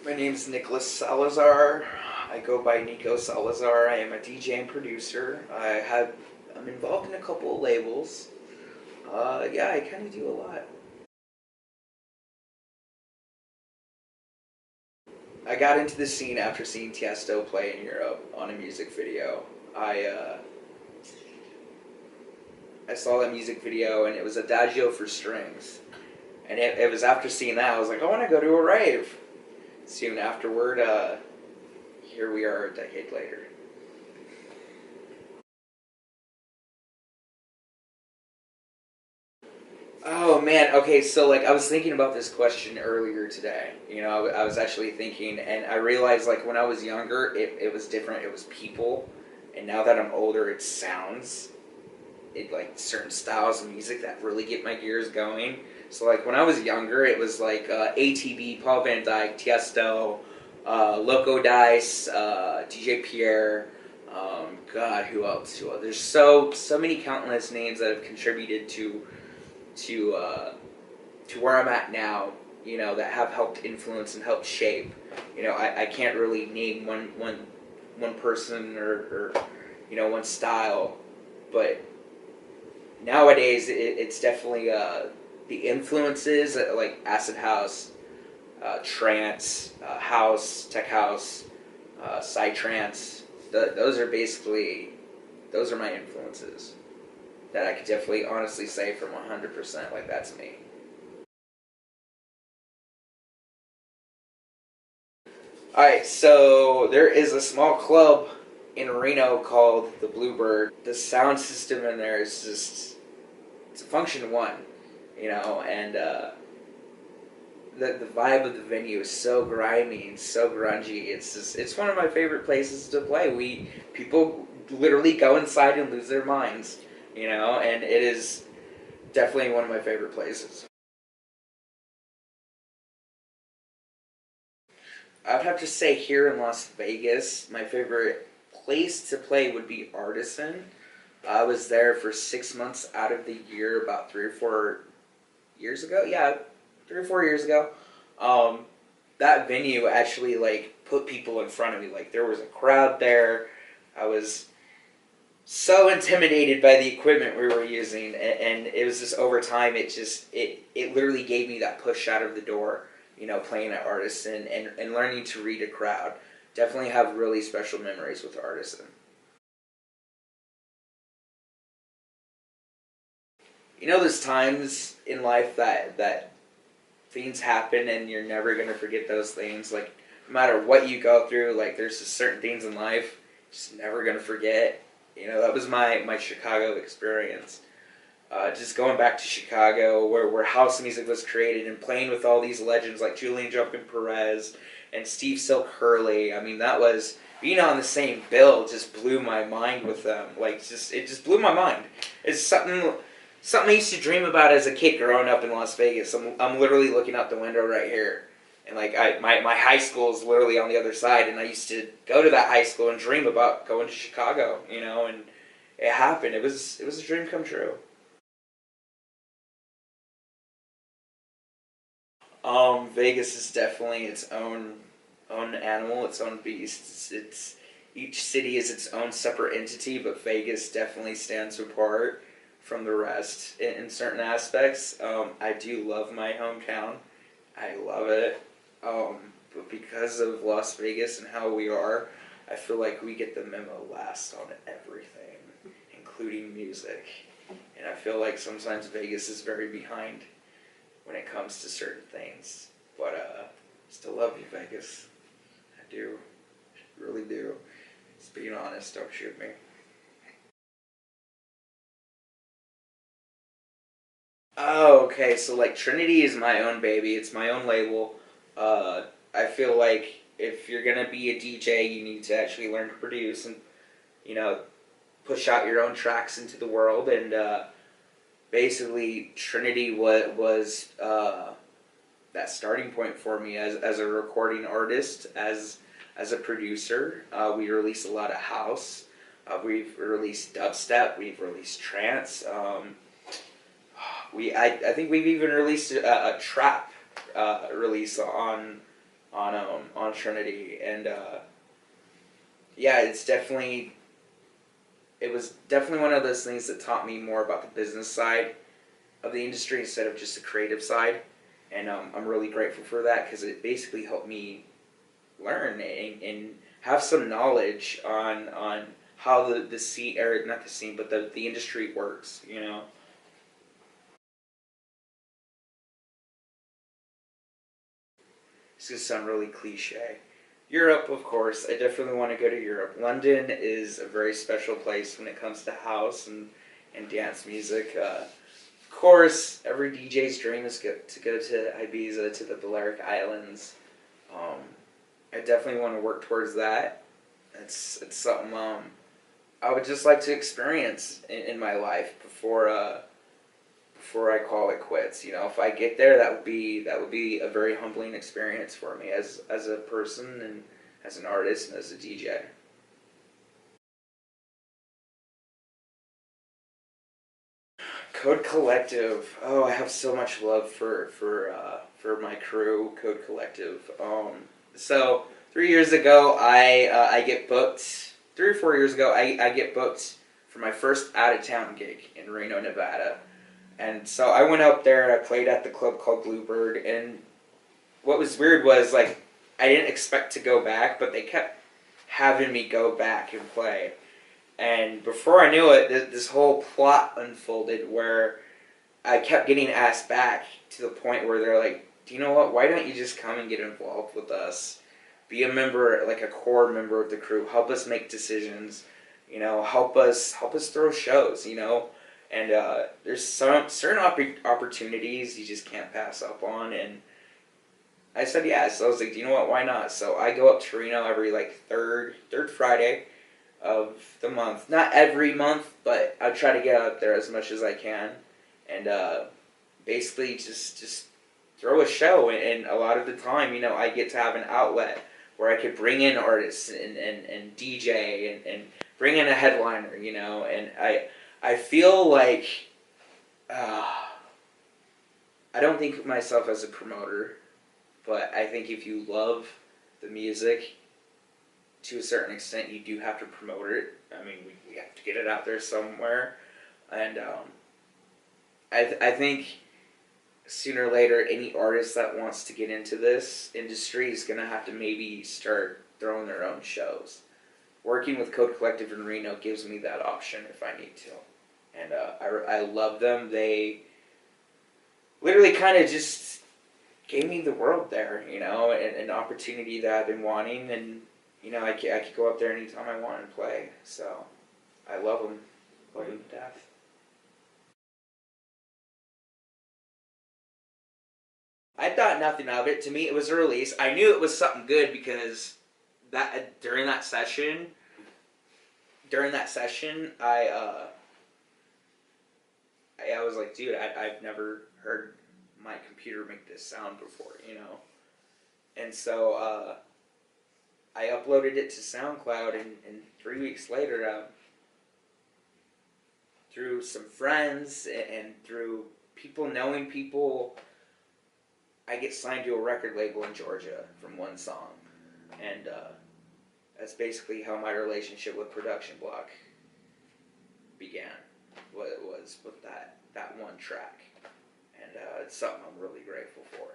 My name's Nico Salazar. I go by Nico Salazar. I am a DJ and producer. I'm involved in a couple of labels. Yeah, I kind of do a lot. I got into the scene after seeing Tiesto play in Europe on a music video. I saw that music video and it was Adagio for strings. And it was after seeing that, I was like, I want to go to a rave. Soon afterward, here we are a decade later. Oh man, okay, so like I was thinking about this question earlier today. I was actually thinking, and I realized like when I was younger, it was different. It was people, and now that I'm older, it's sounds. It like certain styles of music that really get my gears going. So like when I was younger, it was like ATB, Paul Van Dyke, Tiesto, Loco Dice, DJ Pierre. God, who else? There's so many countless names that have contributed to where I'm at now, that have helped influence and helped shape. I can't really name one person or one style, but nowadays it's definitely the influences like acid house, trance, house, tech house, psytrance. Those are my influences that I could definitely honestly say from 100%, like that's me. Alright, so there is a small club in Reno called the Bluebird. The sound system in there is just, it's a function one, and the vibe of the venue is so grimy and so grungy. It's one of my favorite places to play. People literally go inside and lose their minds. And it is definitely one of my favorite places. I'd have to say here in Las Vegas, my favorite place to play would be Artisan. I was there for 6 months out of the year about 3 or 4 years ago. Yeah, 3 or 4 years ago. That venue actually like put people in front of me. Like there was a crowd there. I was so intimidated by the equipment we were using, and it was just over time. It literally gave me that push out of the door. Playing at Artisan and learning to read a crowd. Definitely have really special memories with Artisan. There's times in life that things happen and you're never gonna forget those things. Like no matter what you go through, like there's just certain things in life just never gonna forget. That was my Chicago experience. Just going back to Chicago, where house music was created, and playing with all these legends like Julian Jumpin' Perez and Steve Silk Hurley. I mean, that was being on the same bill just blew my mind with them. Like, it just blew my mind. It's something I used to dream about as a kid growing up in Las Vegas. I'm literally looking out the window right here. And like my high school is literally on the other side, and I used to go to that high school and dream about going to Chicago, and it happened. It was a dream come true. Vegas is definitely its own animal, its own beast. Each city is its own separate entity, but Vegas definitely stands apart from the rest in certain aspects. I do love my hometown. I love it. But because of Las Vegas and how we are, I feel like we get the memo last on everything, including music. And I feel like sometimes Vegas is very behind when it comes to certain things. But still love you, Vegas. I do. Really do. Just being honest, don't shoot me. Oh, okay, so like Trinity is my own baby. It's my own label. I feel like if you're gonna be a DJ, you need to actually learn to produce and, push out your own tracks into the world. And basically, Trinity was that starting point for me as a recording artist, as a producer. We released a lot of house. We've released dubstep. We've released trance. I think we've even released a trap release on on Trinity, and yeah, it was definitely one of those things that taught me more about the business side of the industry instead of just the creative side, and I'm really grateful for that because it basically helped me learn and have some knowledge on how the scene, or not the scene, but the industry works. You know. It's gonna sound really cliche. Europe, of course. I definitely want to go to Europe. London is a very special place when it comes to house and dance music. Of course, every DJ's dream is to go to Ibiza, to the Balearic Islands. Um, I definitely want to work towards that. It's something I would just like to experience in my life before I call it quits. You know, if I get there, that would be a very humbling experience for me as a person and as an artist and as a DJ. Code Collective. Oh, I have so much love for my crew, Code Collective. So 3 years ago, I get booked. 3 or 4 years ago, I get booked for my first out of town gig in Reno, Nevada. And so I went up there and I played at the club called Bluebird. And what was weird was like I didn't expect to go back, but they kept having me go back and play. And before I knew it, this whole plot unfolded where I kept getting asked back to the point where they're like, "Do you know what? Why don't you just come and get involved with us? Be a member, like a core member of the crew. Help us make decisions. You know, help us throw shows. You know." And there's some certain opportunities you just can't pass up on, and I said yes. So I was like, do you know what? Why not? So I go up to Reno every like third Friday of the month. Not every month, but I try to get out there as much as I can, and basically just throw a show. And a lot of the time, you know, I get to have an outlet where I could bring in artists and DJ and bring in a headliner, you know, and I feel like uh, I don't think of myself as a promoter, but I think if you love the music to a certain extent, you do have to promote it. I mean, we have to get it out there somewhere, and I think sooner or later, any artist that wants to get into this industry is going to have to maybe start throwing their own shows. Working with Code Collective in Reno gives me that option if I need to. And I love them. They literally kind of just gave me the world there, you know, an opportunity that I've been wanting. And, you know, I could go up there anytime I want and play. So I love them. Love them to death. I thought nothing of it. To me, it was a release. I knew it was something good because that during that session, I was like, dude, I've never heard my computer make this sound before, you know? And so I uploaded it to SoundCloud, and 3 weeks later, through some friends and through people knowing people, I get signed to a record label in Georgia from one song. And that's basically how my relationship with Production Block began. What it was with that one track. And it's something I'm really grateful for.